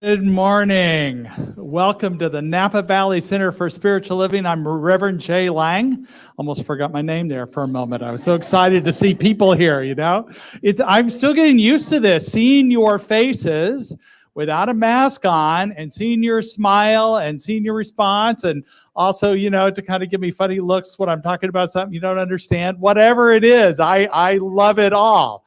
Good morning. Welcome to the Napa Valley Center for Spiritual Living. I'm Reverend Jay Lang. Almost forgot my name there for a moment. I was so excited to see people here, you know. I'm still getting used to this, seeing your faces without a mask on and seeing your smile and seeing your response, and also, you know, to kind of give me funny looks when I'm talking about something you don't understand. Whatever it is, I love it all.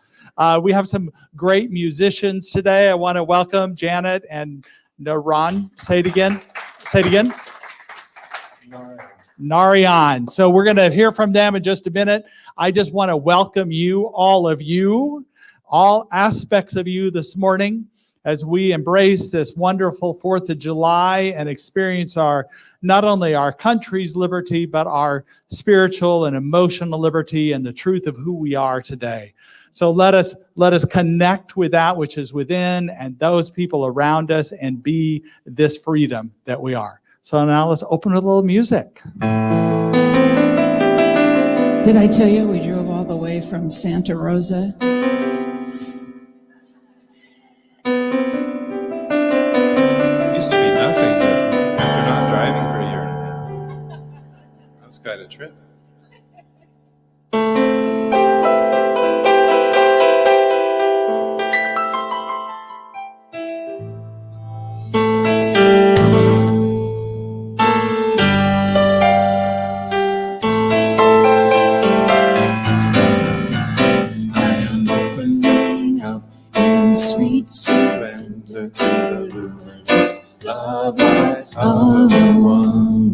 We have some great musicians today. I want to welcome Janet and Naranya. Say it again. Say it again. Naranya. So we're going to hear from them in just a minute. I just want to welcome you, all aspects of you this morning as we embrace this wonderful 4th of July and experience not only our country's liberty, but our spiritual and emotional liberty and the truth of who we are today. So let us connect with that which is within and those people around us and be this freedom that we are. So now let's open with a little music. Did I tell you we drove all the way from Santa Rosa? It used to be nothing, but after not driving for a year and a half, that's quite a trip. Sweet surrender to the luminous love of the one.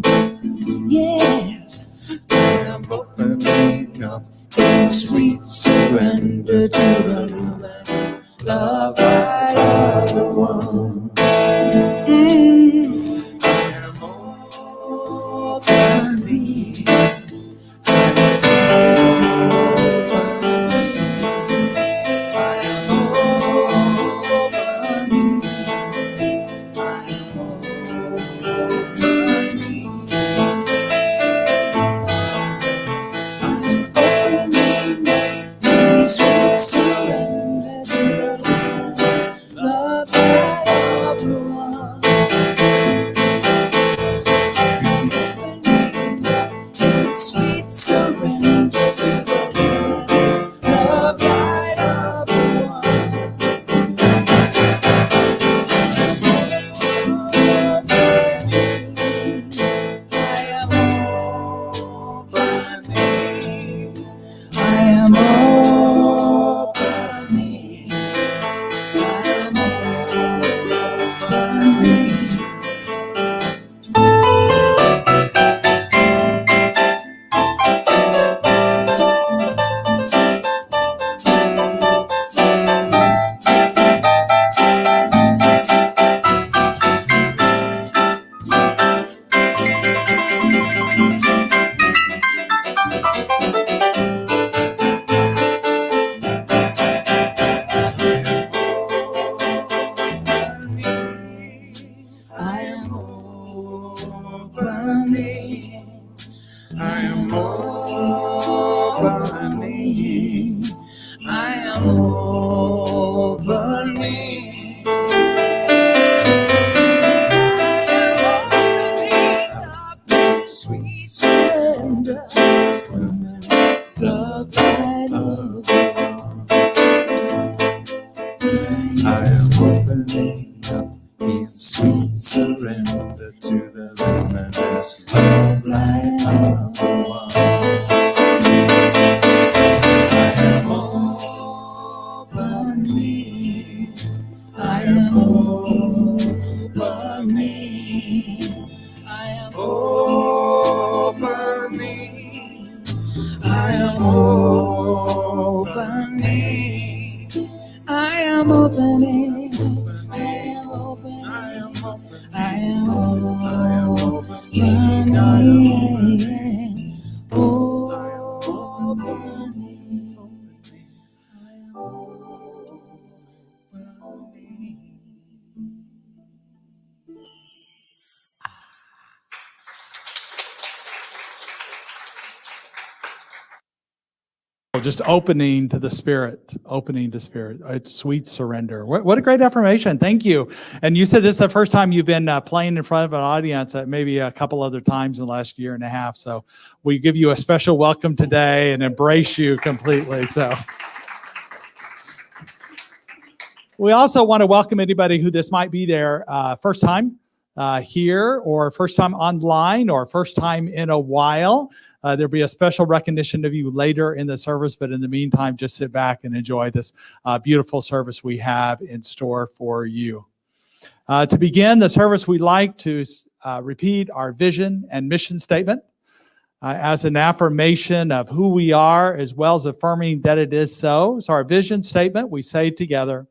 Yes, I am opening up in sweet surrender to the luminous love of the one. I am opening. opening. I am opening. Sweet surrender, love right over. I am opening up in sweet surrender to the luminous love light of the one. I am opening. I am opening. I am opening. I am opening. I am opening. I am opening. I am opening. Just opening to the Spirit, opening to Spirit. It's sweet surrender. What a great affirmation. Thank you. And you said this is the first time you've been playing in front of an audience, maybe a couple other times in the last year and a half. So we give you a special welcome today and embrace you completely. So we also want to welcome anybody who this might be their first time here, or first time online, or first time in a while. There'll be a special recognition of you later in the service, but in the meantime, just sit back and enjoy this beautiful service we have in store for you. To begin the service, we'd like to repeat our vision and mission statement as an affirmation of who we are, as well as affirming that it is so. So our vision statement, we say together,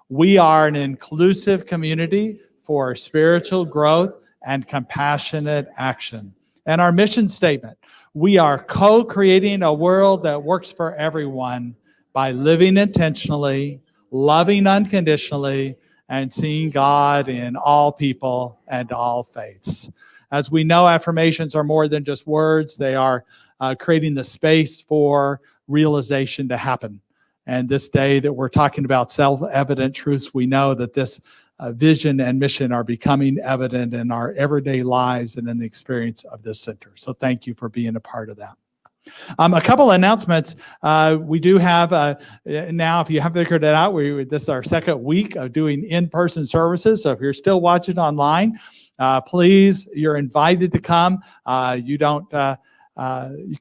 we are an inclusive community for spiritual growth and compassionate action. And our mission statement, we are co-creating a world that works for everyone by living intentionally, loving unconditionally, and seeing God in all people and all faiths. As we know, affirmations are more than just words. They are creating the space for realization to happen. And this day that we're talking about self-evident truths, we know that this vision and mission are becoming evident in our everyday lives and in the experience of this center. So thank you for being a part of that. A couple of announcements. We do have, now, if you haven't figured it out, this is our second week of doing in-person services. So if you're still watching online, please, you're invited to come. You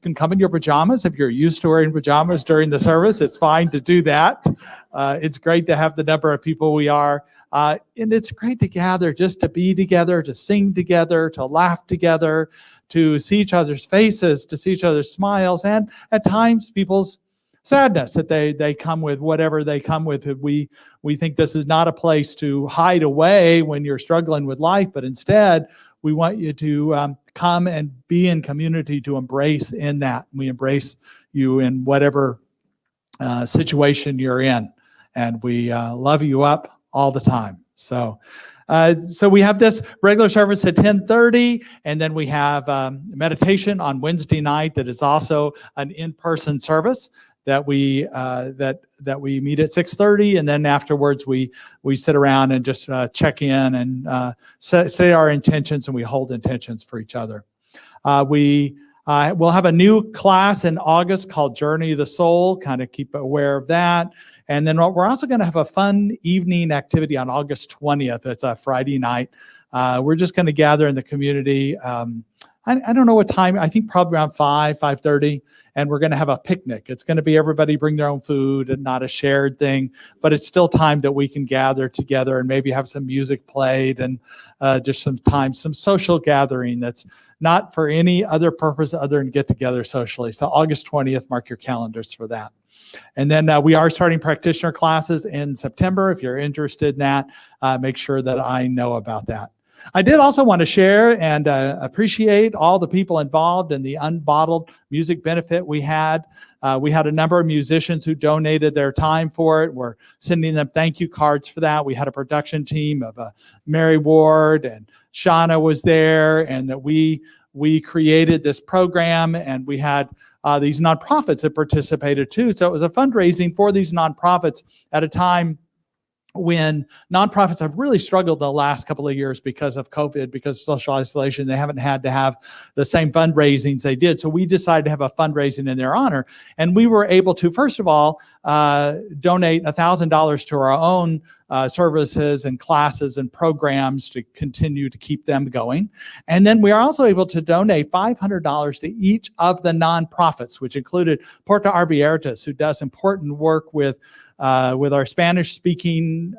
can come in your pajamas if you're used to wearing pajamas during the service. It's fine to do that. It's great to have the number of people we are. And it's great to gather, just to be together, to sing together, to laugh together, to see each other's faces, to see each other's smiles, and at times people's sadness that they come with, whatever they come with. We think this is not a place to hide away when you're struggling with life, but instead we want you to come and be in community, to embrace in that. We embrace you in whatever situation you're in, and we love you up all the time. So we have this regular service at 10:30, and then we have meditation on Wednesday night that is also an in-person service that we meet at 6:30, and then afterwards we sit around and just check in and say our intentions, and we hold intentions for each other. We'll have a new class in August called Journey of the Soul. Kind of keep aware of that. And then we're also going to have a fun evening activity on August 20th. It's a Friday night. We're just going to gather in the community. I don't know what time. I think probably around 5:30. And we're going to have a picnic. It's going to be everybody bring their own food and not a shared thing. But it's still time that we can gather together and maybe have some music played and just some social gathering that's not for any other purpose other than get together socially. So August 20th, mark your calendars for that. And then we are starting practitioner classes in September. If you're interested in that, make sure that I know about that. I did also want to share and appreciate all the people involved in the unbottled music benefit we had. We had a number of musicians who donated their time for it. We're sending them thank you cards for that. We had a production team of Mary Ward, and Shauna was there, and that we created this program, and we had these nonprofits had participated too. So it was a fundraising for these nonprofits at a time when nonprofits have really struggled the last couple of years because of COVID, because of social isolation. They haven't had to have the same fundraisings they did. So we decided to have a fundraising in their honor. And we were able to, first of all, donate $1,000 to our own services and classes and programs to continue to keep them going. And then we are also able to donate $500 to each of the nonprofits, which included Puerto Abiertas, who does important work with our Spanish-speaking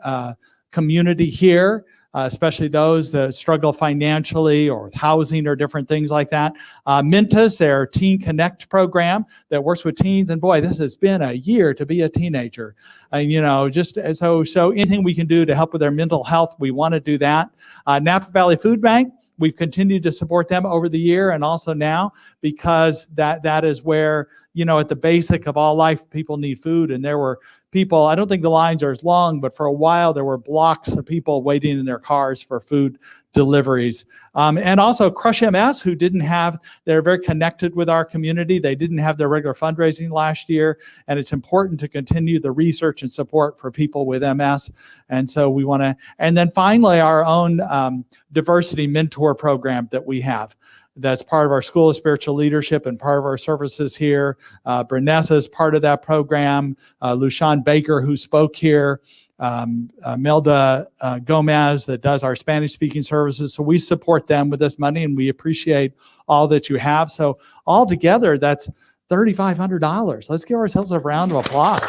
community here, especially those that struggle financially or with housing or different things like that. Mintas, their Teen Connect program that works with teens. And boy, this has been a year to be a teenager. And, just so anything we can do to help with their mental health, we want to do that. Napa Valley Food Bank, we've continued to support them over the year and also now, because that is where, at the basic of all life, people need food. And there were people, I don't think the lines are as long, but for a while there were blocks of people waiting in their cars for food deliveries. And also Crush MS, who they're very connected with our community. They didn't have their regular fundraising last year, and it's important to continue the research and support for people with MS. And so we want to, and then finally our own diversity mentor program that we have. That's part of our School of Spiritual Leadership and part of our services here. Brenessa is part of that program. Lushan Baker, who spoke here. Melda Gomez, that does our Spanish-speaking services. So we support them with this money, and we appreciate all that you have. So altogether, that's $3,500. Let's give ourselves a round of applause.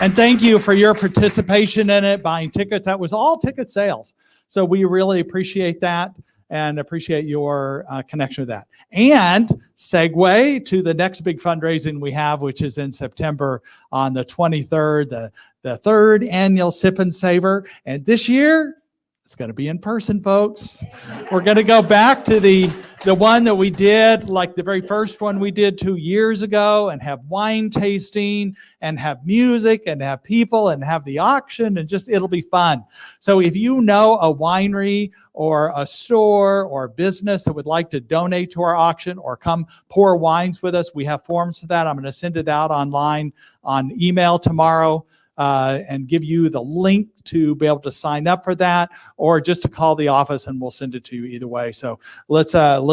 And thank you for your participation in it, buying tickets. That was all ticket sales. So we really appreciate that and appreciate your connection with that. And segue to the next big fundraising we have, which is in September on the 23rd, the third annual Sip and Savor. And this year, it's going to be in person, folks. We're going to go back to the one that we did, like the very first one we did 2 years ago, and have wine tasting and have music and have people and have the auction, and it'll be fun. So if you know a winery or a store or a business that would like to donate to our auction or come pour wines with us, we have forms for that. I'm going to send it out online on email tomorrow. And give you the link to be able to sign up for that, or just to call the office and we'll send it to you either way. So let's have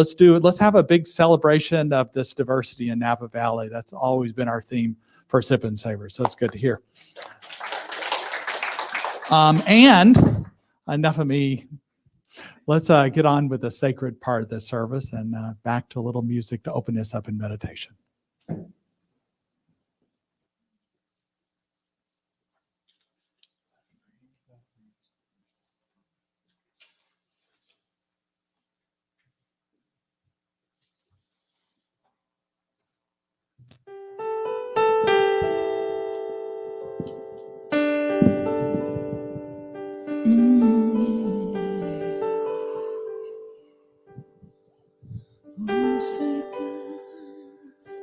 a big celebration of this diversity in Napa Valley. That's always been our theme for Sip and Savor. So it's good to hear. And enough of me. Let's get on with the sacred part of this service and back to a little music to open this up in meditation.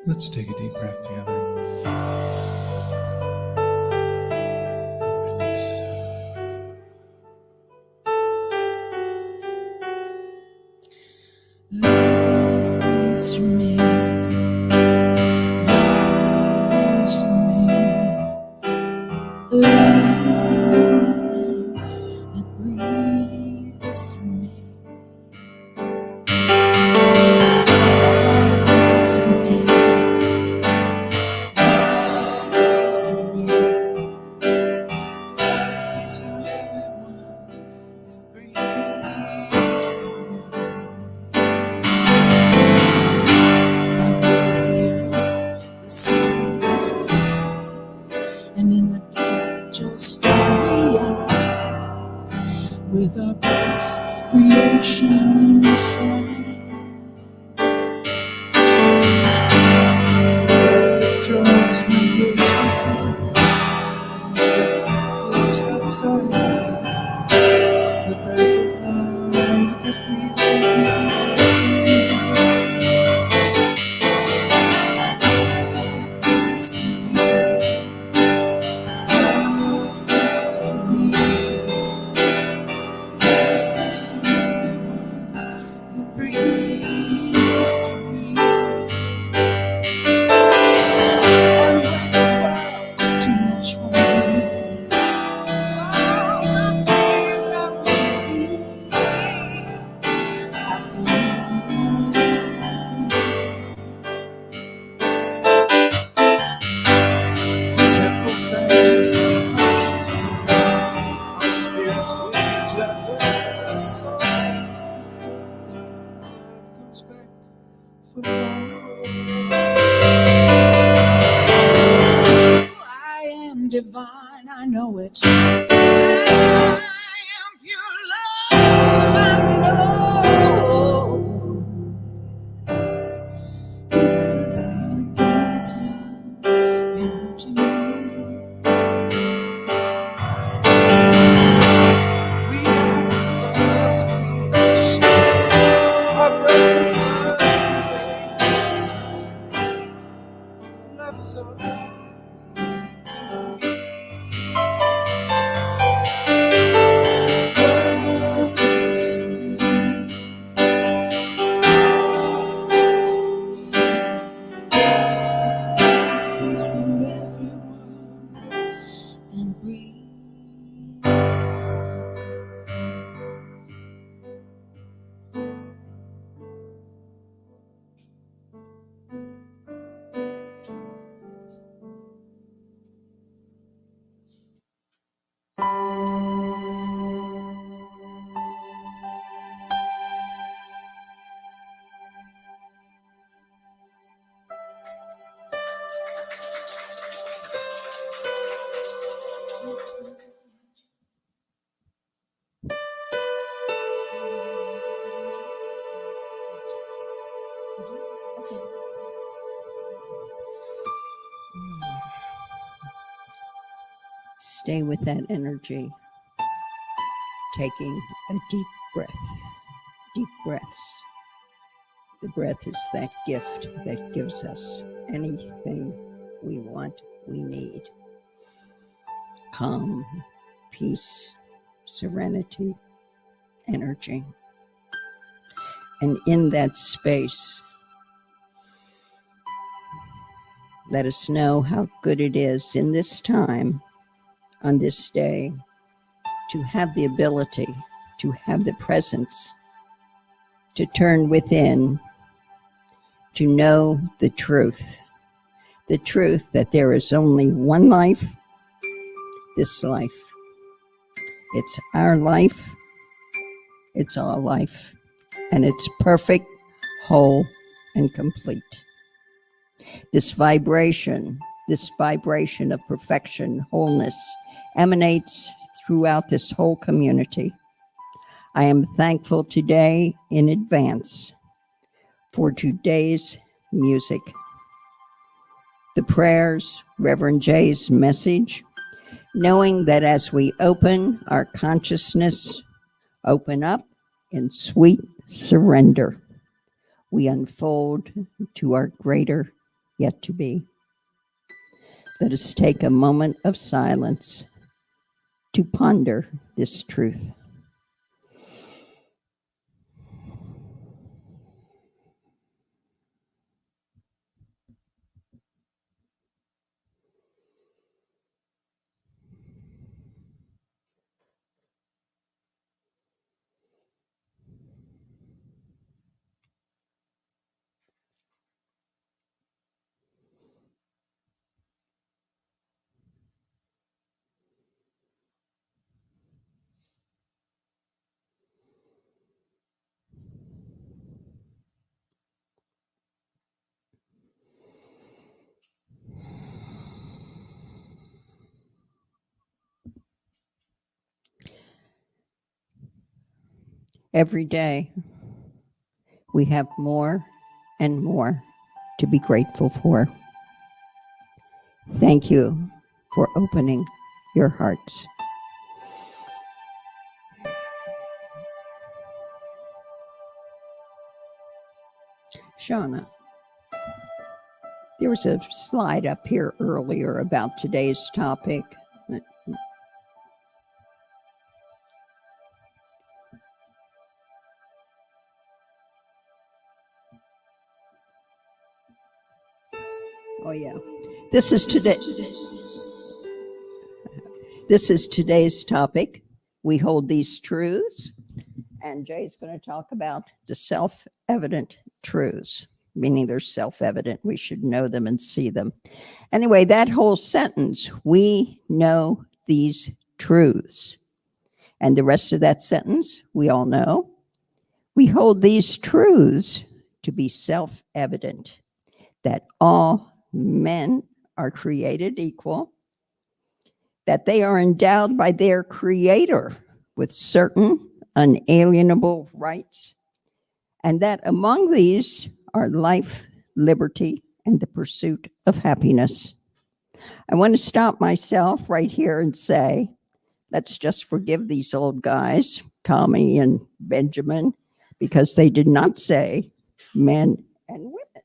Let's take a deep breath together. Release. Love breathes through me. Love breathes through me. Love is the only thing that breathes through me. Love breathes through me. Love breathes through me. Love breathes through everyone. It breathes through me. I breathe the earth, the sun, the skies, and in the dark you'll starry eyes. With our breaths, creation sings. That draws my gaze within, gently flows outside again. The breath of love that we live. Love breathes through me. Love breathes through me. Love breathes through everyone. It breathes through me. I am divine, I know it. I am pure love, I know. Because God breathes love into me. We are love's creation. Our breath is love's invasion. Love is all that we can be. Love is me. Love is me. Love breathes through everyone and breathes. Stay with that energy, taking a deep breath, deep breaths. The breath is that gift that gives us anything we want, we need. Calm, peace, serenity, energy. And in that space, let us know how good it is in this time, on this day, to have the ability, to have the presence, to turn within, to know the truth that there is only one life, this life. It's our life, it's all life, and it's perfect, whole, and complete. This vibration of perfection, wholeness, emanates throughout this whole community. I am thankful today in advance for today's music, the prayers, Reverend Jay's message, knowing that as we open our consciousness, open up in sweet surrender, we unfold to our greater yet to be. Let us take a moment of silence to ponder this truth. Every day, we have more and more to be grateful for. Thank you for opening your hearts. Shauna, there was a slide up here earlier about today's topic. Oh yeah, this is today's topic. We hold these truths, and Jay's going to talk about the self-evident truths, meaning they're self-evident. We should know them and see them. Anyway, that whole sentence, we know these truths. And the rest of that sentence, we all know. We hold these truths to be self-evident that all men are created equal, that they are endowed by their Creator with certain unalienable rights, and that among these are life, liberty, and the pursuit of happiness. I want to stop myself right here and say, let's just forgive these old guys, Tommy and Benjamin, because they did not say men and women.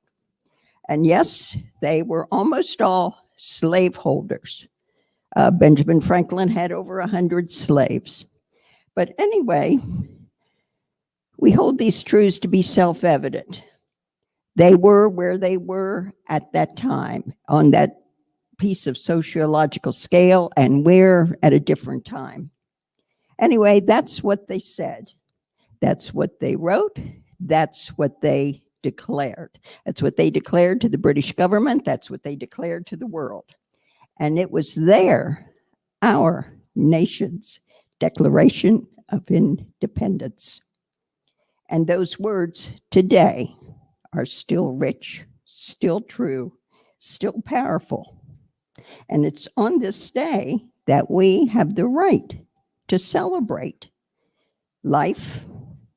And yes, they were almost all slaveholders. Benjamin Franklin had over 100 slaves. But anyway, we hold these truths to be self-evident. They were where they were at that time on that piece of sociological scale, and we're at a different time. Anyway, that's what they said. That's what they wrote. That's what they declared. That's what they declared to the British government. That's what they declared to the world. And it was there, our nation's Declaration of Independence. And those words today are still rich, still true, still powerful. And it's on this day that we have the right to celebrate life,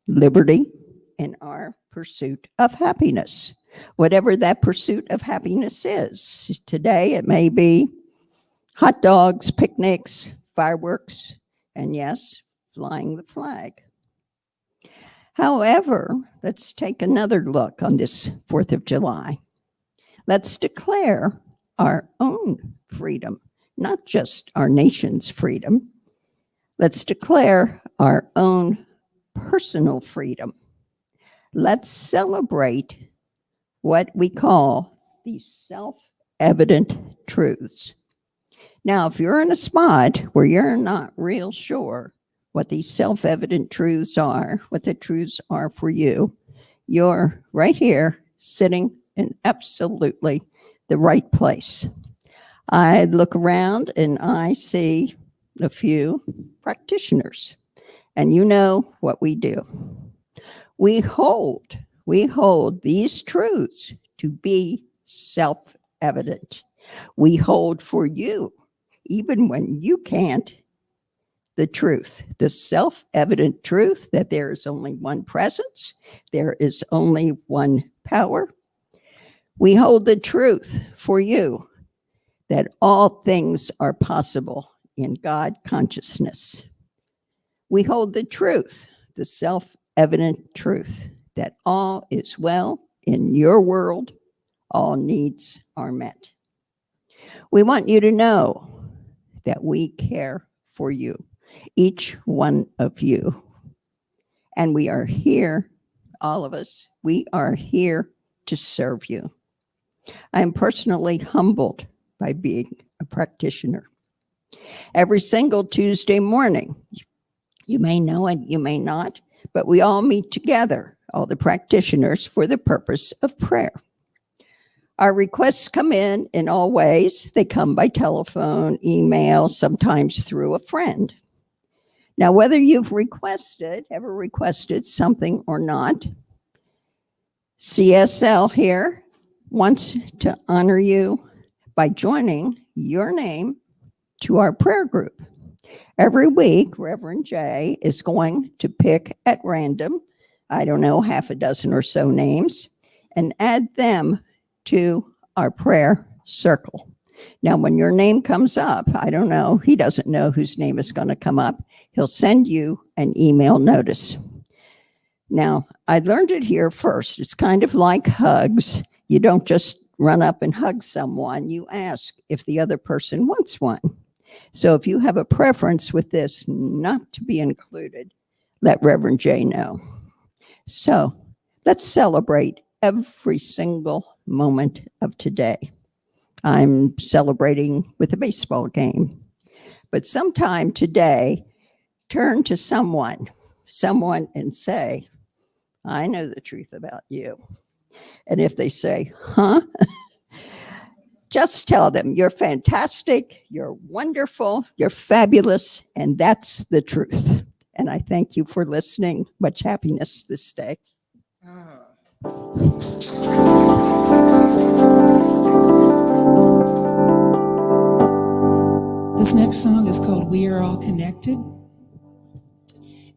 liberty, and our pursuit of happiness. Whatever that pursuit of happiness is. Today it may be hot dogs, picnics, fireworks, and yes, flying the flag. However, let's take another look on this 4th of July. Let's declare our own freedom, not just our nation's freedom. Let's declare our own personal freedom. Let's celebrate what we call these self-evident truths. Now, if you're in a spot where you're not real sure what these self-evident truths are, what the truths are for you, you're right here sitting in absolutely the right place. I look around and I see a few practitioners, and you know what we do. We hold these truths to be self-evident. We hold for you, even when you can't, the truth, the self-evident truth that there is only one presence, there is only one power. We hold the truth for you that all things are possible in God consciousness. We hold the truth, the self-evident truth, that all is well in your world, all needs are met. We want you to know that we care for you, each one of you. And we are here, all of us, we are here to serve you. I am personally humbled by being a practitioner. Every single Tuesday morning, you may know it, you may not, but we all meet together, all the practitioners, for the purpose of prayer. Our requests come in all ways. They come by telephone, email, sometimes through a friend. Now, whether you've ever requested something or not, CSL here wants to honor you by joining your name to our prayer group. Every week, Reverend Jay is going to pick at random, I don't know, half a dozen or so names, and add them to our prayer circle. Now, when your name comes up, I don't know, he doesn't know whose name is going to come up. He'll send you an email notice. Now, I learned it here first. It's kind of like hugs. You don't just run up and hug someone. You ask if the other person wants one. So if you have a preference with this not to be included, let Reverend Jay know. So let's celebrate every single moment of today. I'm celebrating with a baseball game. But sometime today, turn to someone and say, I know the truth about you. And if they say, huh? Just tell them you're fantastic, you're wonderful, you're fabulous, and that's the truth. And I thank you for listening. Much happiness this day. This next song is called We Are All Connected.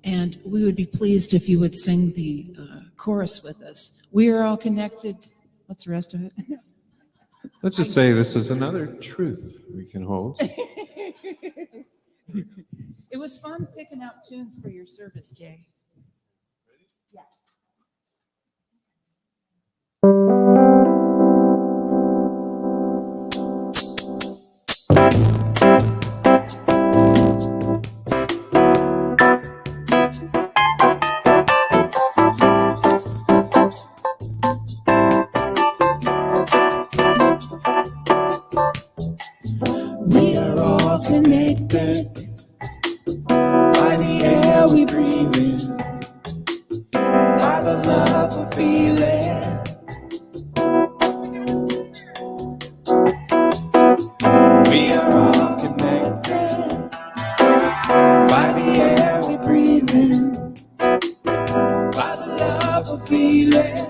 And we would be pleased if you would sing the chorus with us. We are all connected. What's the rest of it? Let's just say this is another truth we can hold. It was fun picking out tunes for your service, Jay. Yeah. We are all connected by the air we breathe in, by the love we're feeling. We are all connected by the air we breathe in, by the love we're feeling.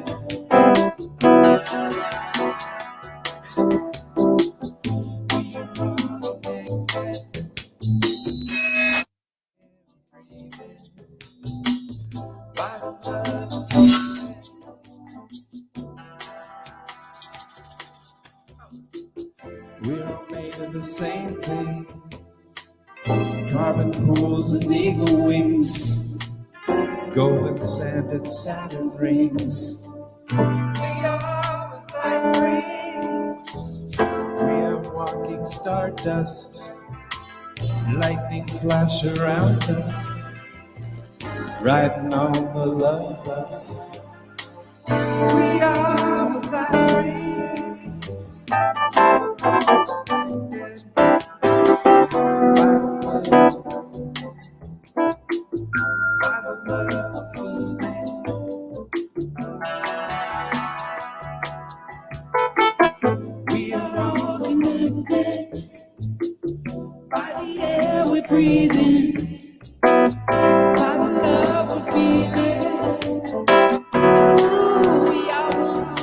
We're all made of the same thing, carbon pools and eagle wings, golden sand and Saturn rings. We are what life brings. We are walking stardust, lightning flash around us, riding on the love bus. We are what life brings. We are all connected by the air we breathe in, by the love we're feeling. Ooh, we are one.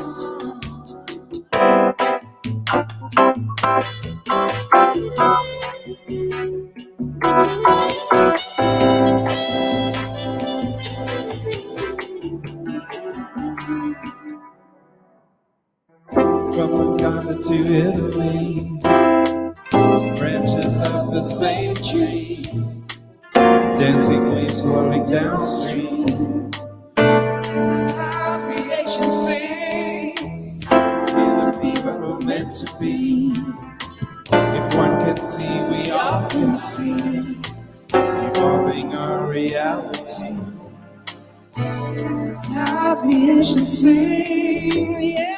From Uganda to Italy, branches of the same tree, dancing leaves floating downstream. This is how creation sings. Meant to be what we're meant to be. If one can see, we all can see. Evolving our reality. This is how creation sings. Yeah.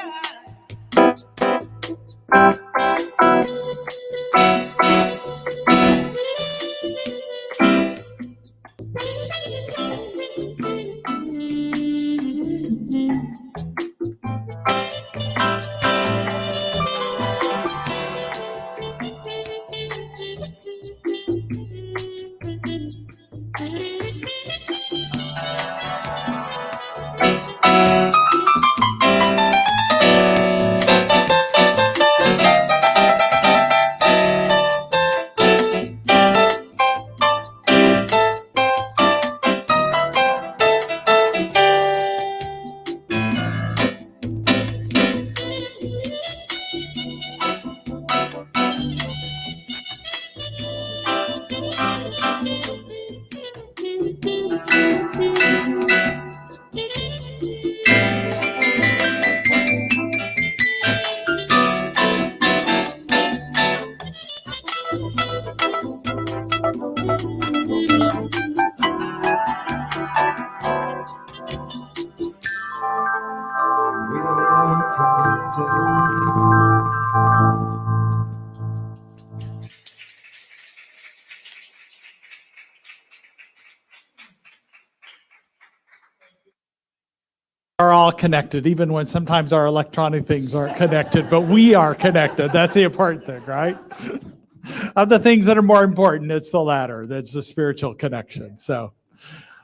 We are all connected. Are all connected, even when sometimes our electronic things aren't connected, but we are connected. That's the important thing, right? Of the things that are more important, it's the latter. That's the spiritual connection. So,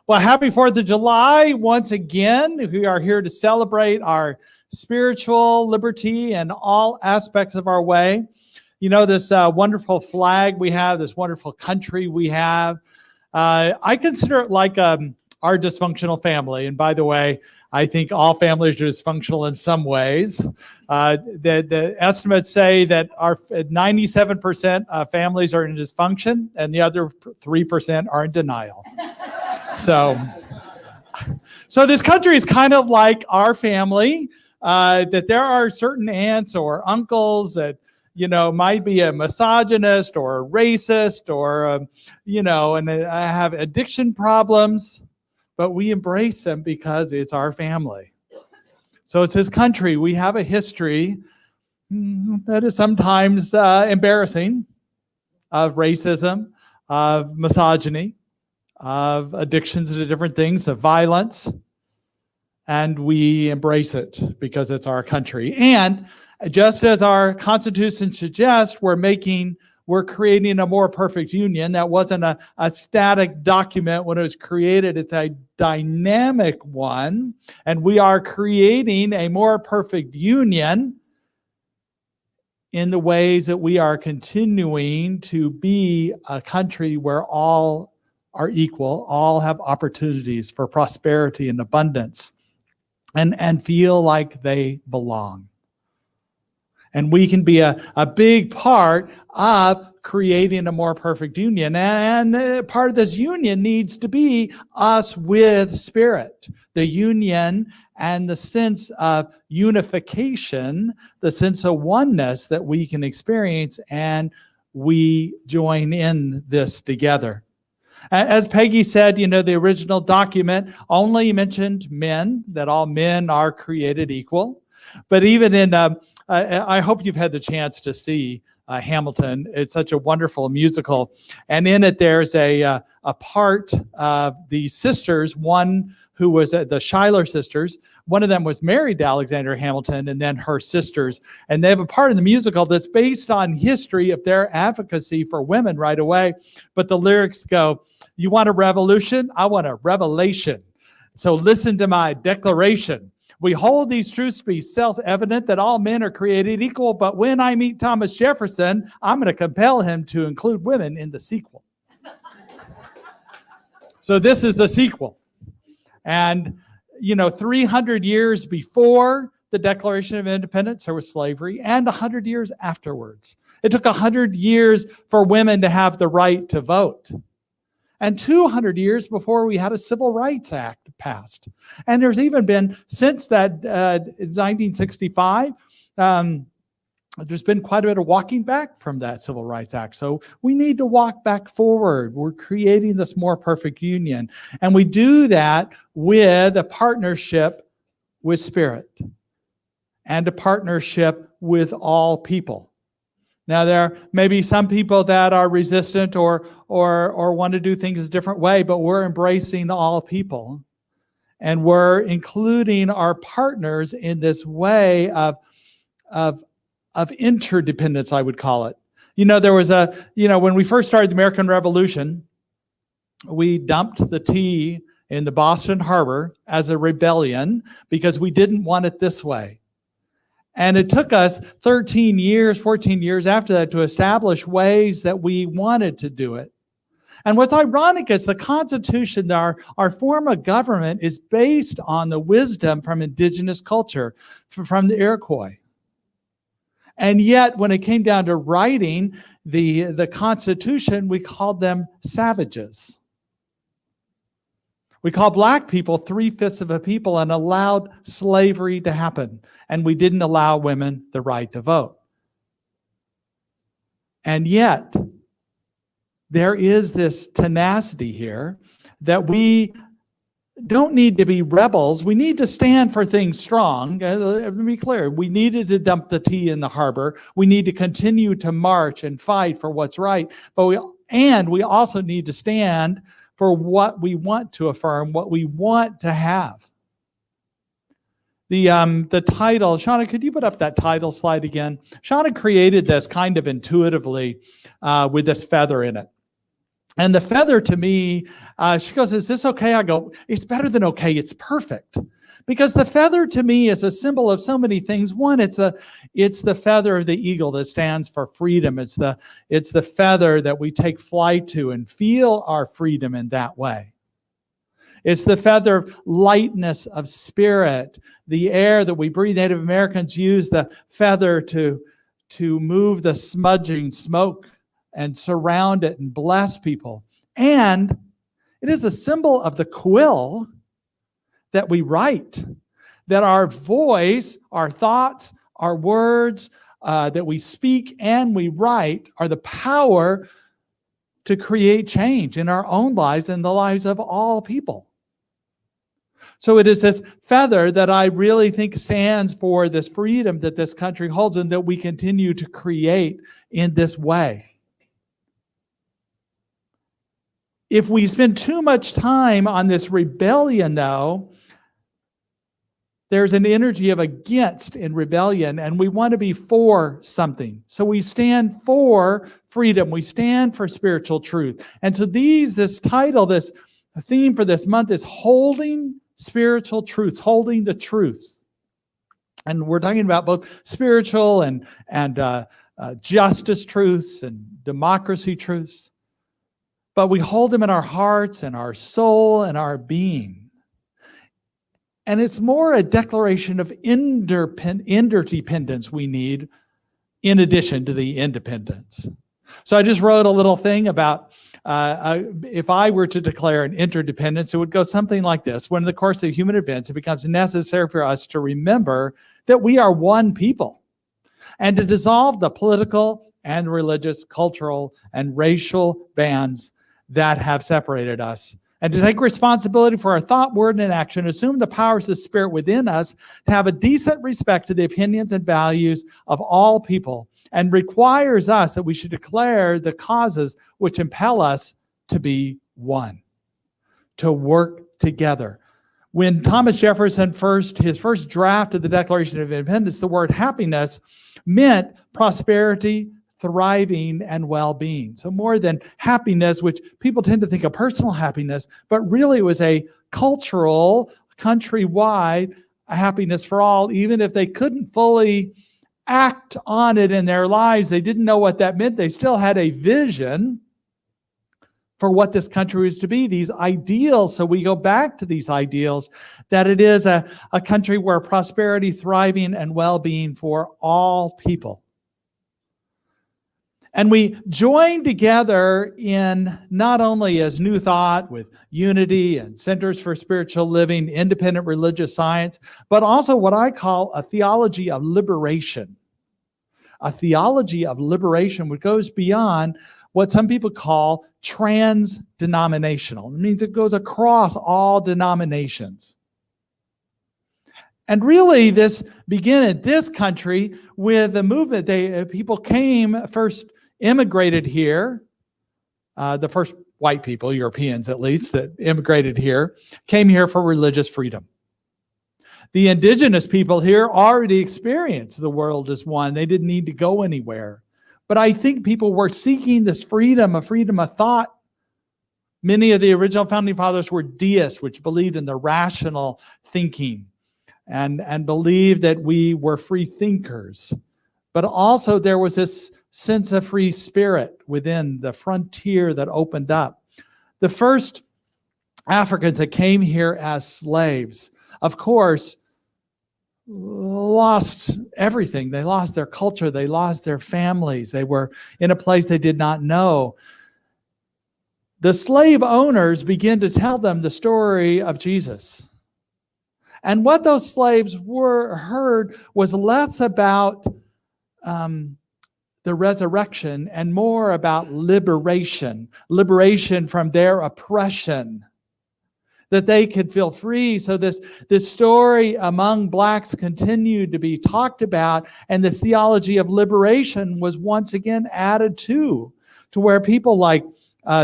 Well, happy 4th of July once again. We are here to celebrate our spiritual liberty and all aspects of our way. You know, this wonderful flag we have, this wonderful country we have. I consider it like our dysfunctional family. And by the way, I think all families are dysfunctional in some ways. The estimates say that our 97% of families are in dysfunction and the other 3% are in denial. So this country is kind of like our family, that there are certain aunts or uncles that, you know, might be a misogynist or a racist or, you know, and have addiction problems, but we embrace them because it's our family. So it's his country. We have a history that is sometimes embarrassing of racism, of misogyny, of addictions to different things, of violence, and we embrace it because it's our country. And just as our Constitution suggests, we're creating a more perfect union. That wasn't a static document when it was created. It's a dynamic one, and we are creating a more perfect union in the ways that we are continuing to be a country where all are equal, all have opportunities for prosperity and abundance, and feel like they belong. And we can be a big part of creating a more perfect union. And part of this union needs to be us with Spirit. The union and the sense of unification, the sense of oneness that we can experience, and we join in this together. As Peggy said, you know, the original document only mentioned men, that all men are created equal. But even in, I hope you've had the chance to see Hamilton. It's such a wonderful musical. And in it, there's a part of the sisters, one who was the Schuyler sisters. One of them was married to Alexander Hamilton, and then her sisters. And they have a part in the musical that's based on history of their advocacy for women right away. But the lyrics go, "You want a revolution? I want a revelation. So listen to my declaration. We hold these truths to be self-evident that all men are created equal, but when I meet Thomas Jefferson, I'm going to compel him to include women in the sequel." So this is the sequel. And, you know, 300 years before the Declaration of Independence, there was slavery, and 100 years afterwards. It took 100 years for women to have the right to vote. And 200 years before we had a Civil Rights Act passed. And there's even been, since that 1965, there's been quite a bit of walking back from that Civil Rights Act. So we need to walk back forward. We're creating this more perfect union. And we do that with a partnership with Spirit and a partnership with all people. Now, there may be some people that are resistant or want to do things a different way, but we're embracing all people. And we're including our partners in this way of interdependence, I would call it. You know, there was when we first started the American Revolution, we dumped the tea in the Boston Harbor as a rebellion because we didn't want it this way. And it took us 14 years after that to establish ways that we wanted to do it. And what's ironic is the Constitution, our form of government, is based on the wisdom from indigenous culture, from the Iroquois. And yet, when it came down to writing the Constitution, we called them savages. We called Black people 3/5 of a people and allowed slavery to happen. And we didn't allow women the right to vote. And yet, there is this tenacity here that we don't need to be rebels. We need to stand for things strong. Let me be clear. We needed to dump the tea in the harbor. We need to continue to march and fight for what's right. But we also need to stand for what we want to affirm, what we want to have. The title, Shauna, could you put up that title slide again? Shauna created this kind of intuitively with this feather in it. And the feather to me, she goes, is this okay? I go, it's better than okay. It's perfect. Because the feather to me is a symbol of so many things. One, it's the feather of the eagle that stands for freedom. It's the feather that we take flight to and feel our freedom in that way. It's the feather of lightness of spirit. The air that we breathe. Native Americans use the feather to move the smudging smoke and surround it and bless people. And it is a symbol of the quill that we write, that our voice, our thoughts, our words that we speak and we write are the power to create change in our own lives and the lives of all people. So it is this feather that I really think stands for this freedom that this country holds and that we continue to create in this way. If we spend too much time on this rebellion, though, there's an energy of against in rebellion, and we want to be for something. So we stand for freedom. We stand for spiritual truth. And so this title, this theme for this month is holding spiritual truths, holding the truths. And we're talking about both spiritual and justice truths and democracy truths. But we hold them in our hearts and our soul and our being. And it's more a declaration of interdependence we need in addition to the independence. So I just wrote a little thing about if I were to declare an interdependence, it would go something like this. When in the course of human events, it becomes necessary for us to remember that we are one people and to dissolve the political and religious, cultural, and racial bands that have separated us, and to take responsibility for our thought, word, and action, assume the powers of the Spirit within us, to have a decent respect to the opinions and values of all people, and requires us that we should declare the causes which impel us to be one, to work together. When Thomas Jefferson his first draft of the Declaration of Independence, the word happiness meant prosperity, thriving, and well-being. So more than happiness, which people tend to think of personal happiness, but really it was a cultural, countrywide happiness for all. Even if they couldn't fully act on it in their lives, they didn't know what that meant. They still had a vision for what this country was to be, these ideals. So we go back to these ideals, that it is a country where prosperity, thriving, and well-being for all people. And we join together in not only as New Thought with Unity and Centers for Spiritual Living, Independent Religious Science, but also what I call a theology of liberation. A theology of liberation which goes beyond what some people call trans-denominational. It means it goes across all denominations. And really this began in this country with a movement. People came first, immigrated here, the first white people, Europeans at least, that immigrated here, came here for religious freedom. The indigenous people here already experienced the world as one. They didn't need to go anywhere. But I think people were seeking this freedom of thought. Many of the original founding fathers were deists, which believed in the rational thinking and believed that we were free thinkers. But also there was this sense of free spirit within the frontier that opened up. The first Africans that came here as slaves, of course, lost everything. They lost their culture. They lost their families. They were in a place they did not know. The slave owners began to tell them the story of Jesus. And what those slaves heard was less about the resurrection and more about liberation from their oppression, that they could feel free. So this story among blacks continued to be talked about, and this theology of liberation was once again added to where people like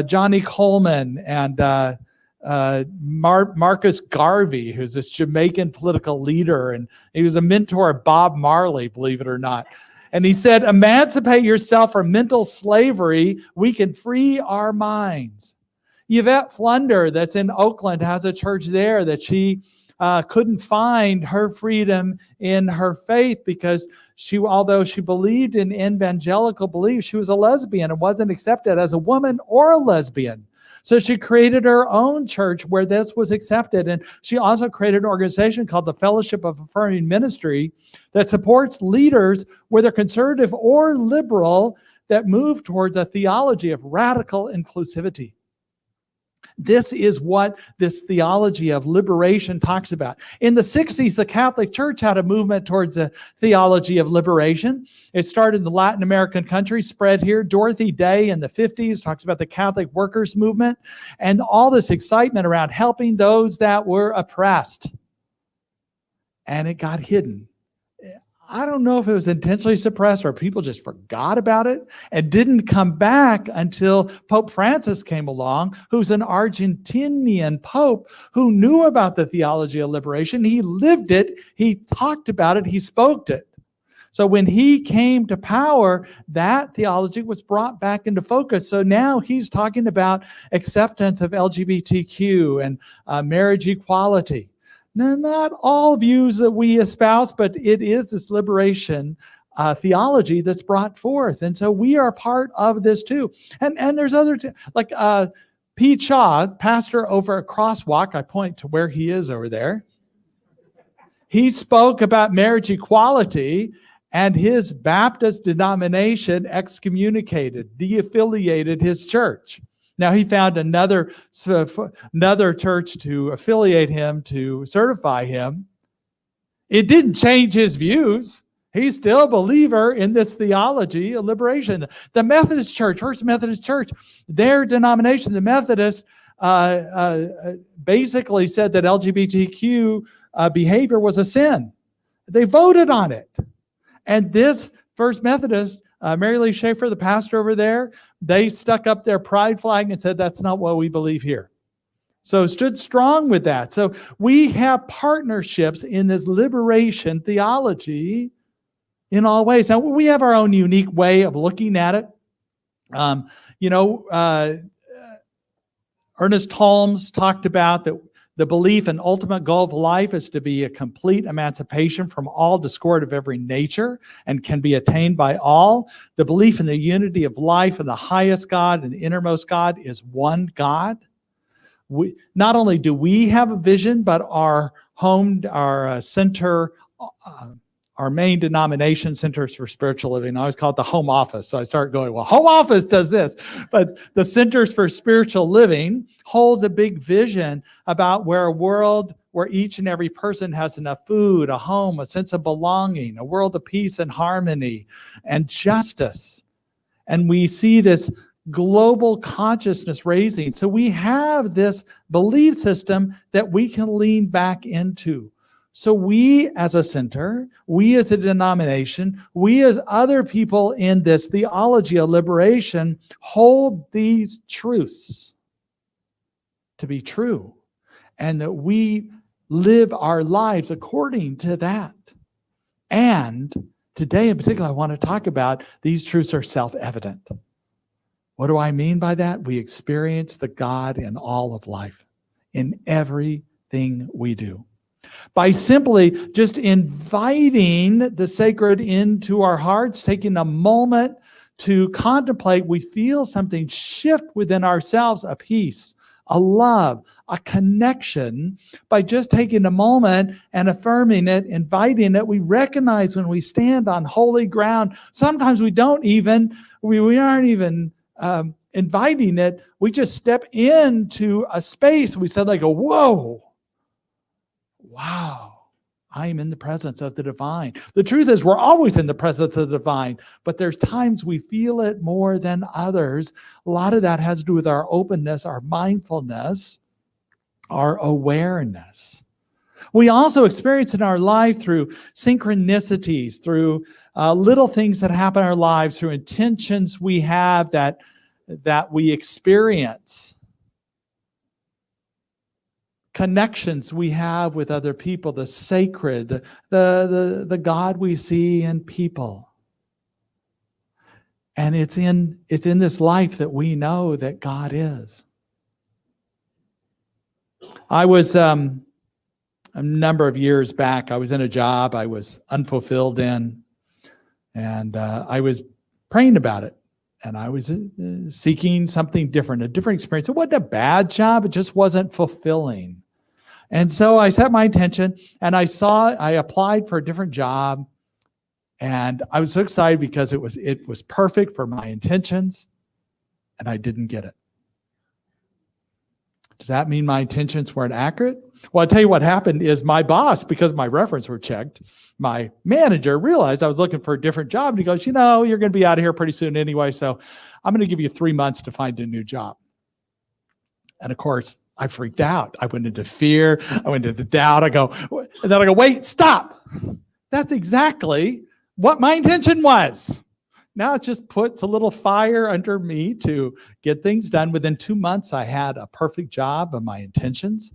Johnny Coleman and Marcus Garvey, who's this Jamaican political leader, and he was a mentor of Bob Marley, believe it or not. And he said, emancipate yourself from mental slavery. We can free our minds. Yvette Flunder, that's in Oakland, has a church there that she couldn't find her freedom in her faith because although she believed in evangelical beliefs, she was a lesbian and wasn't accepted as a woman or a lesbian. So she created her own church where this was accepted. And she also created an organization called the Fellowship of Affirming Ministry that supports leaders, whether conservative or liberal, that move towards a theology of radical inclusivity. This is what this theology of liberation talks about. In the 60s, the Catholic Church had a movement towards a theology of liberation. It started in the Latin American countries, spread here. Dorothy Day in the 50s talks about the Catholic workers movement and all this excitement around helping those that were oppressed. And it got hidden. I don't know if it was intentionally suppressed or people just forgot about it and didn't come back until Pope Francis came along, who's an Argentinian pope who knew about the theology of liberation. He lived it, he talked about it, he spoke it. So when he came to power, that theology was brought back into focus. So now he's talking about acceptance of LGBTQ and marriage equality. Now, not all views that we espouse, but it is this liberation theology that's brought forth. And so we are part of this too. And there's other, like Pete Shaw, pastor over at Crosswalk, I point to where he is over there. He spoke about marriage equality, and his Baptist denomination excommunicated, de-affiliated his church. Now he found another church to affiliate him, to certify him. It didn't change his views. He's still a believer in this theology of liberation. The Methodist Church, First Methodist Church, their denomination, the Methodists, basically said that LGBTQ behavior was a sin. They voted on it. And this First Methodist, Mary Lee Schaefer, the pastor over there, they stuck up their pride flag and said, that's not what we believe here. So stood strong with that. So we have partnerships in this liberation theology in all ways. Now, we have our own unique way of looking at it. Ernest Holmes talked about that the belief and ultimate goal of life is to be a complete emancipation from all discord of every nature and can be attained by all. The belief in the unity of life and the highest God and the innermost God is one God. Not only do we have a vision, but our center, our main denomination, Centers for Spiritual Living, I always call it the home office. So I start going, well, home office does this. But the Centers for Spiritual Living holds a big vision about where a world where each and every person has enough food, a home, a sense of belonging, a world of peace and harmony and justice. And we see this global consciousness raising. So we have this belief system that we can lean back into. So we as a center, we as a denomination, we as other people in this theology of liberation hold these truths to be true, and that we live our lives according to that. And today in particular, I want to talk about these truths are self-evident. What do I mean by that? We experience the God in all of life, in everything we do. By simply just inviting the sacred into our hearts, taking a moment to contemplate, we feel something shift within ourselves, a peace, a love, a connection. By just taking a moment and affirming it, inviting it, we recognize when we stand on holy ground. Sometimes we aren't even inviting it. We just step into a space. We said like, whoa. Wow, I am in the presence of the divine. The truth is we're always in the presence of the divine, but there's times we feel it more than others. A lot of that has to do with our openness, our mindfulness, our awareness. We also experience in our life through synchronicities, through little things that happen in our lives, through intentions we have that we experience. Connections we have with other people, the sacred, the God we see in people. And it's in this life that we know that God is. I was a number of years back, I was in a job I was unfulfilled in, and I was praying about it. And I was seeking something different, a different experience. It wasn't a bad job, it just wasn't fulfilling. And so I set my intention, and I applied for a different job, and I was so excited because it was perfect for my intentions, and I didn't get it. Does that mean my intentions weren't accurate? Well, I'll tell you what happened is my boss, because my references were checked, my manager realized I was looking for a different job. And he goes, you're going to be out of here pretty soon anyway, so I'm going to give you 3 months to find a new job. And of course, I freaked out. I went into fear. I went into doubt. And then I go, wait, stop. That's exactly what my intention was. Now it just puts a little fire under me to get things done. Within 2 months, I had a perfect job of my intentions.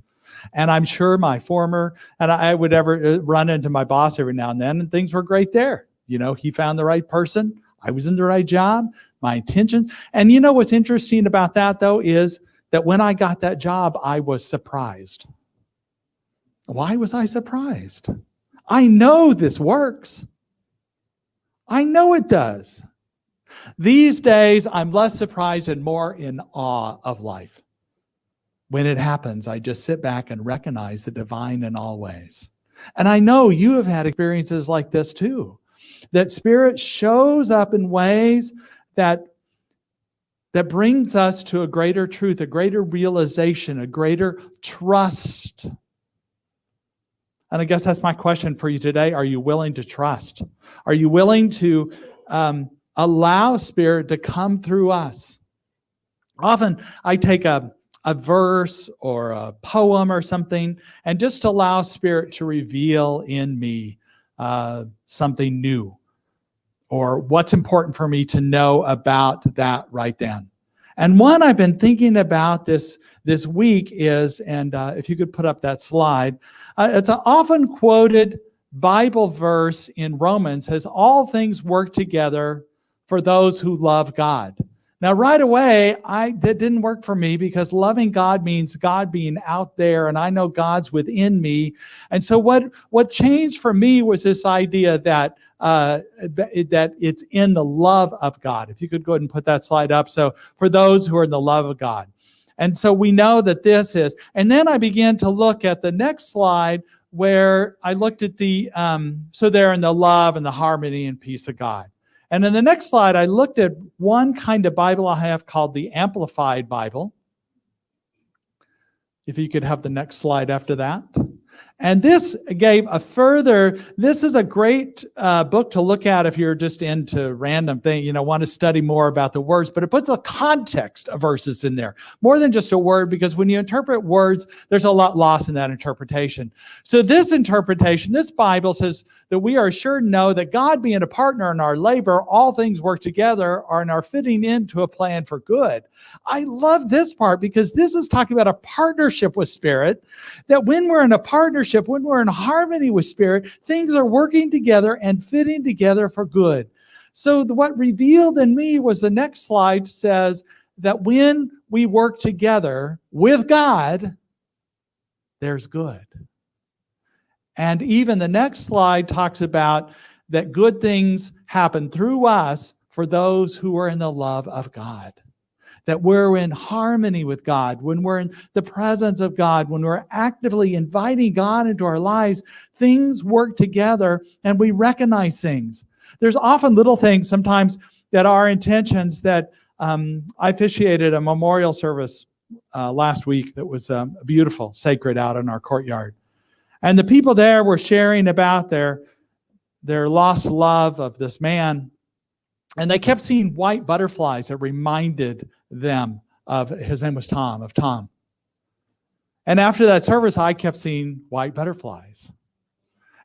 And I'm sure my former, and I would ever run into my boss every now and then, and things were great there. He found the right person. I was in the right job, my intentions. And what's interesting about that, though, is that when I got that job, I was surprised. Why was I surprised? I know this works. I know it does. These days, I'm less surprised and more in awe of life. When it happens, I just sit back and recognize the divine in all ways. And I know you have had experiences like this too, that Spirit shows up in ways that brings us to a greater truth, a greater realization, a greater trust. And I guess that's my question for you today. Are you willing to trust? Are you willing to allow Spirit to come through us? Often I take a verse or a poem or something and just allow Spirit to reveal in me something new, or what's important for me to know about that right then. And one I've been thinking about this week is, and if you could put up that slide, it's an often quoted Bible verse in Romans, says all things work together for those who love God. Now, right away, that didn't work for me, because loving God means God being out there, and I know God's within me. And so what changed for me was this idea that it's in the love of God. If you could go ahead and put that slide up. So for those who are in the love of God. And so we know that this is. And then I began to look at the next slide, where I looked at so they're in the love and the harmony and peace of God. And in the next slide, I looked at one kind of Bible I have called the Amplified Bible. If you could have the next slide after that. And this gave this is a great book to look at if you're just into random thing, want to study more about the words, but it puts the context of verses in there, more than just a word, because when you interpret words, there's a lot lost in that interpretation. So this interpretation, this Bible says that we are sure to know that God being a partner in our labor, all things work together and are fitting into a plan for good. I love this part, because this is talking about a partnership with Spirit, that when we're in a partnership, when we're in harmony with Spirit, things are working together and fitting together for good. So what revealed in me was the next slide says that when we work together with God, there's good. And even the next slide talks about that good things happen through us for those who are in the love of God. That we're in harmony with God, when we're in the presence of God, when we're actively inviting God into our lives, things work together and we recognize things. There's often little things sometimes that are intentions that I officiated a memorial service last week that was beautiful, sacred out in our courtyard. And the people there were sharing about their lost love of this man. And they kept seeing white butterflies that reminded them of, his name was Tom, of Tom. And after that service, I kept seeing white butterflies.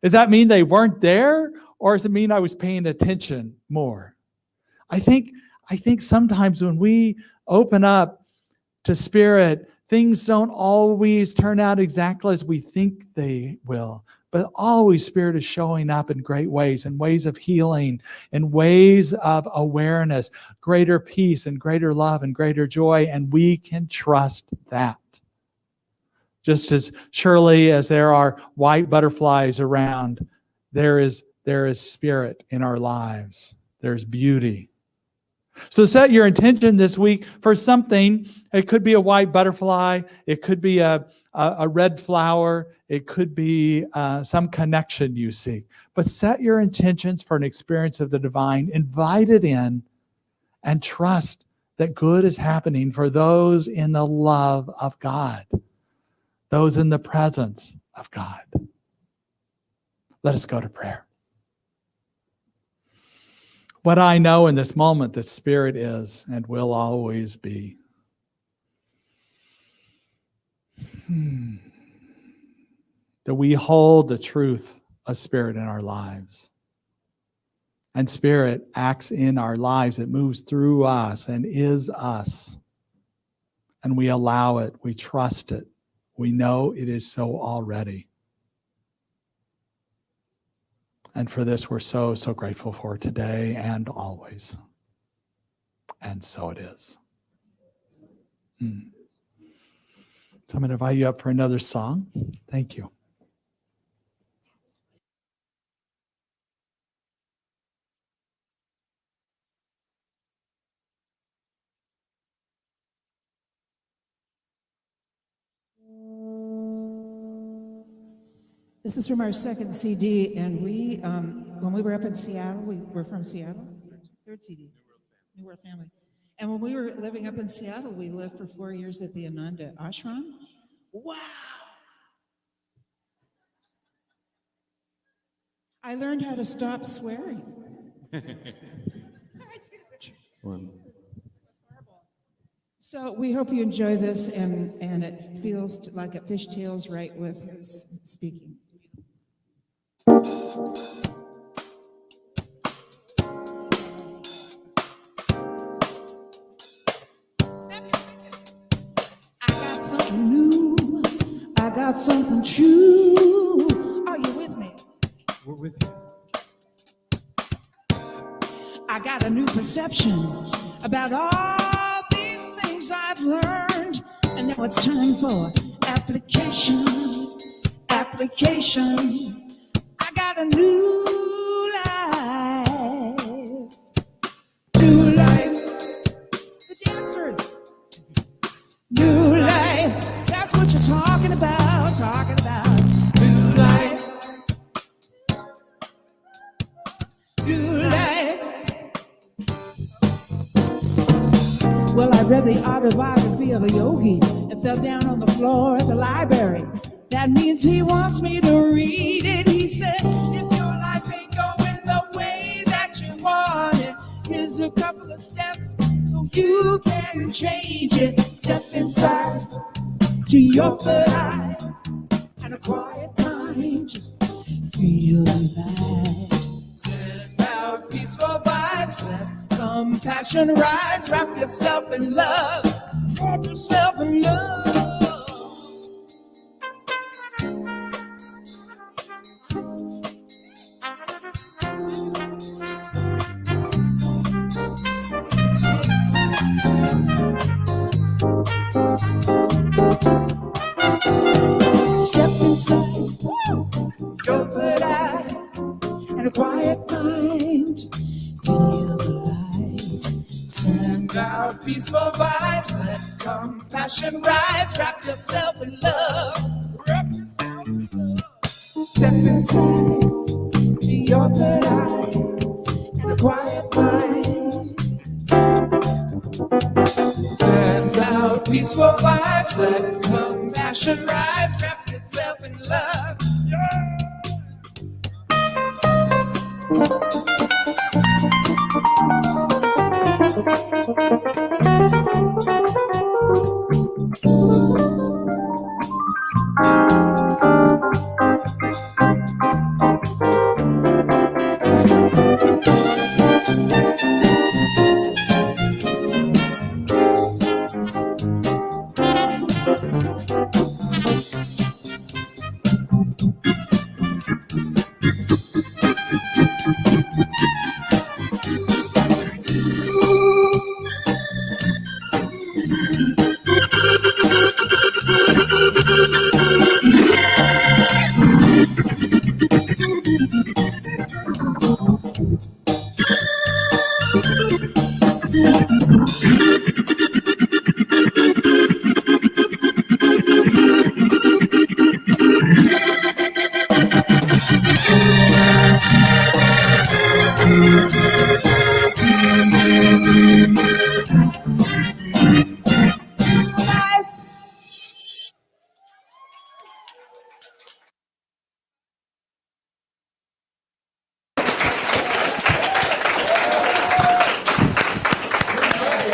Does that mean they weren't there? Or does it mean I was paying attention more? I think sometimes when we open up to Spirit, things don't always turn out exactly as we think they will. but always Spirit is showing up in great ways, in ways of healing, in ways of awareness, greater peace and greater love and greater joy, and we can trust that. Just as surely as there are white butterflies around, there is Spirit in our lives. There's beauty. So set your intention this week for something. It could be a white butterfly. It could be a red flower. It could be some connection you seek. But set your intentions for an experience of the divine. Invite it in and trust that good is happening for those in the love of God, those in the presence of God. Let us go to prayer. What I know in this moment, the Spirit is and will always be. That we hold the truth of Spirit in our lives. And Spirit acts in our lives. It moves through us and is us. And we allow it. We trust it. We know it is so already. And for this, we're so, so grateful for today and always. And so it is. So I'm going to invite you up for another song. Thank you. This is from our second CD, and we, when we were up in Seattle, we were from Seattle. Third CD, New World Family. And when we were living up in Seattle, we lived for 4 years at the Ananda Ashram. Wow! I learned how to stop swearing. So we hope you enjoy this, and it feels like it fishtails right with his speaking. I got something new. I got something true. Are you with me? We're with you. I got a new perception about all these things I've learned, and now it's time for application. Application. I got a new life. New life. The dancers. New life. That's what you're talking about. Talking about. New life. New life. Well, I read the autobiography of a yogi and fell down on the floor at the library. That means he wants me to read it. He said, if your life ain't going the way that you want it, here's a couple of steps so you can change it. Step inside to your third eye and a quiet mind. Feel the light. Send out peaceful vibes. Let compassion rise. Wrap yourself in love. Wrap yourself in love. Step inside your third eye and a quiet mind. Feel the light. Send out peaceful vibes. Let compassion rise. Wrap yourself in love. Wrap yourself in love. Step inside to your third eye and a quiet mind. Send out peaceful vibes. Let compassion rise. Wrap yourself in love. Yeah.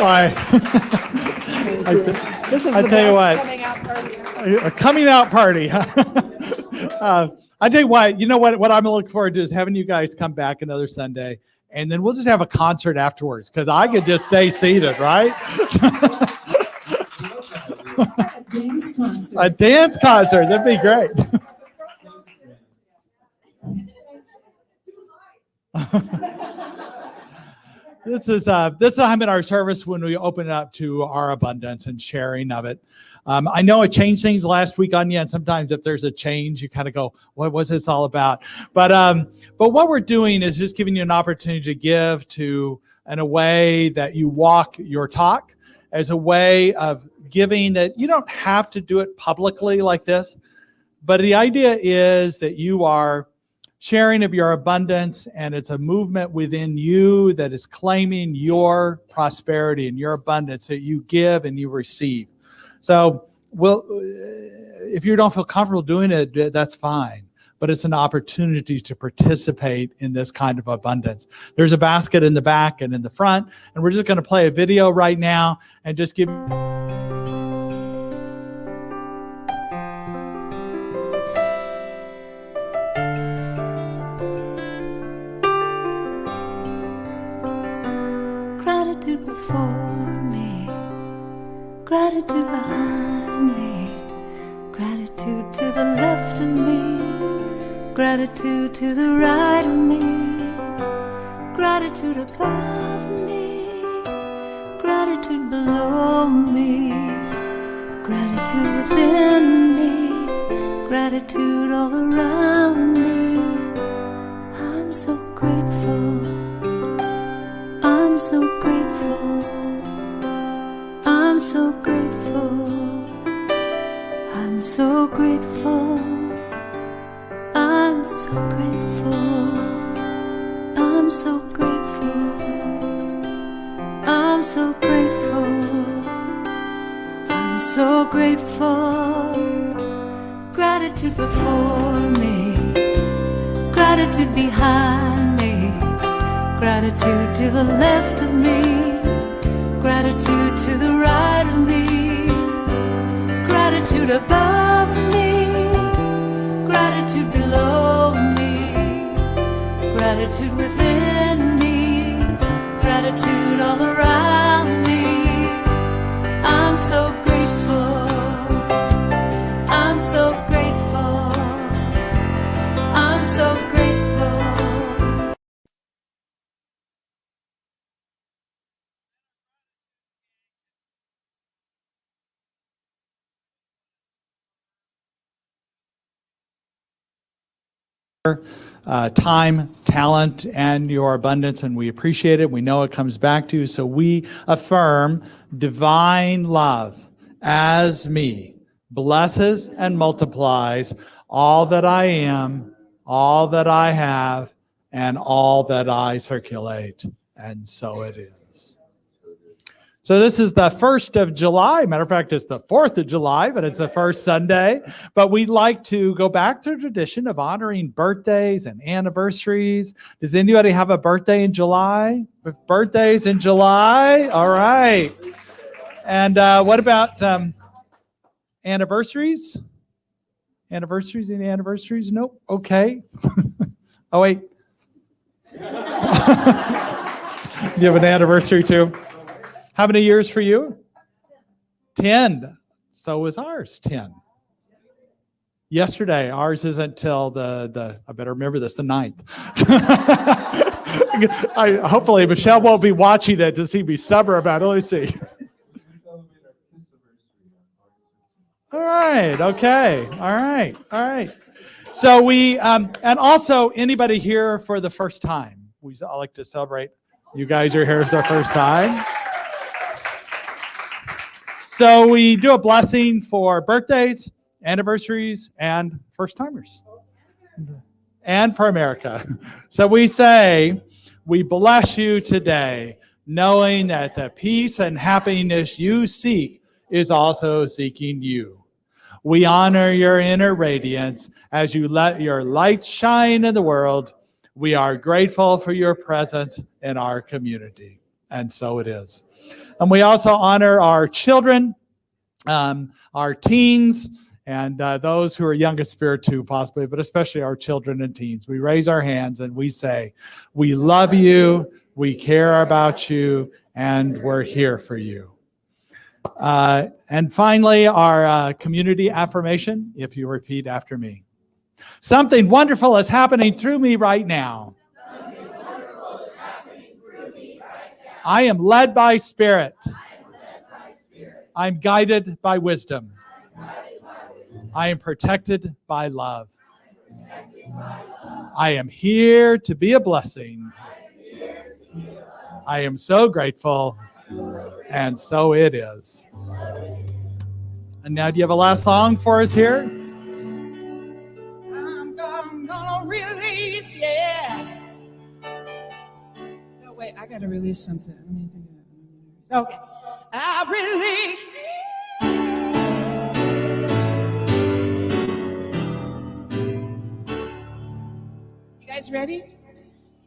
Bye. This is I the tell you best what. coming out party. A coming out party. I tell you what, you know what I'm looking forward to is having you guys come back another Sunday, and then we'll just have a concert afterwards because I could just stay seated, right? Dance concert. A dance concert, that'd be great. This is time in our service when we open it up to our abundance and sharing of it. I know I changed things last week on you, and sometimes if there's a change, you kind of go, "What was this all about?" But what we're doing is just giving you an opportunity to give in a way that you walk your talk, as a way of giving that you don't have to do it publicly like this, but the idea is that you are sharing of your abundance, and it's a movement within you that is claiming your prosperity and your abundance that you give and you receive. So, if you don't feel comfortable doing it, that's fine. But it's an opportunity to participate in this kind of abundance. There's a basket in the back and in the front, and we're just going to play a video right now and just give. Gratitude before me, gratitude behind me, gratitude to the left of me, gratitude to the right of me, gratitude above me, gratitude below me, gratitude within me, gratitude all around me. I'm so grateful. I'm so grateful, I'm so grateful, I'm so grateful, I'm so grateful, I'm so grateful, I'm so grateful, I'm so grateful. Gratitude before me, gratitude behind me, gratitude to the left of me, gratitude to the right of me, gratitude above me, gratitude below me, gratitude within me, gratitude all around me. I'm so grateful, I'm so grateful, I'm so grateful. Time, talent, and your abundance, and we appreciate it. We know it comes back to you. So we affirm divine love as me blesses and multiplies all that I am, all that I have, and all that I circulate. And so it is. So this is the 1st of July. Matter of fact, it's the 4th of July, but it's the first Sunday. But we'd like to go back to the tradition of honoring birthdays and anniversaries. Does anybody have a birthday in July? Birthdays in July? All right. And what about anniversaries? Anniversaries? Any anniversaries? Nope. Okay. Oh, wait. You have an anniversary too? How many years for you? 10. So was ours, 10. Yesterday, ours isn't till the I better remember this, the 9th. Hopefully Michelle won't be watching it to see me stubborn about it. Let me see. All right, okay, all right. So we, and also anybody here for the first time? We all like to celebrate. You guys are here for the first time. So we do a blessing for birthdays, anniversaries, and first timers. And for America. So we say, we bless you today, knowing that the peace and happiness you seek is also seeking you. We honor your inner radiance as you let your light shine in the world. We are grateful for your presence in our community. And so it is. And we also honor our children, our teens, and those who are young in spirit too, possibly, but especially our children and teens. We raise our hands and we say, we love you, we care about you, and we're here for you. And finally, our community affirmation, if you repeat after me. Something wonderful is happening through me right now. I am led by spirit. I'm guided by wisdom. I am protected by love. I am here to be a blessing. I am so grateful, and so it is. And now, do you have a last song for us here? I'm gonna release, yeah. No, wait, I gotta release something. Let me think of it. Okay. I release. You guys ready?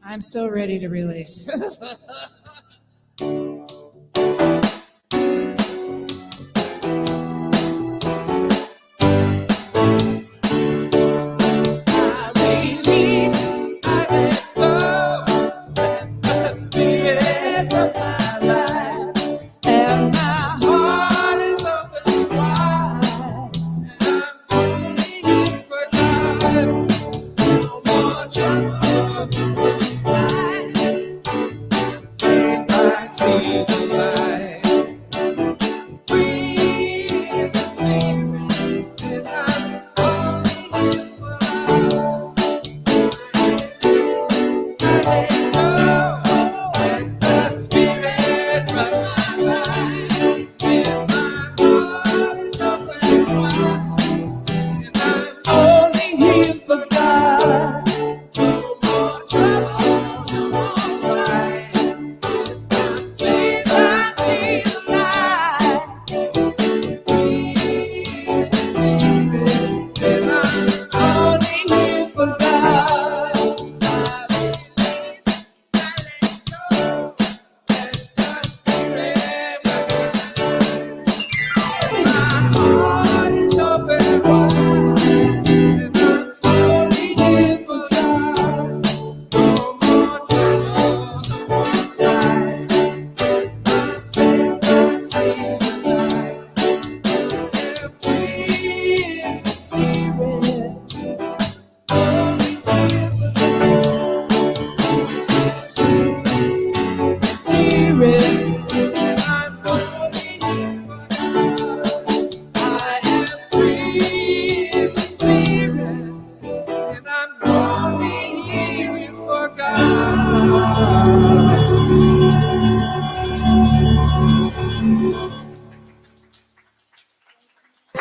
I'm so ready to release.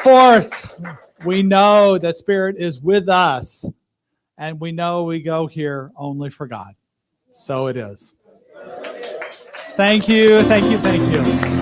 Fourth, we know that Spirit is with us, and we know we go here only for God. So it is. Thank you, thank you, thank you.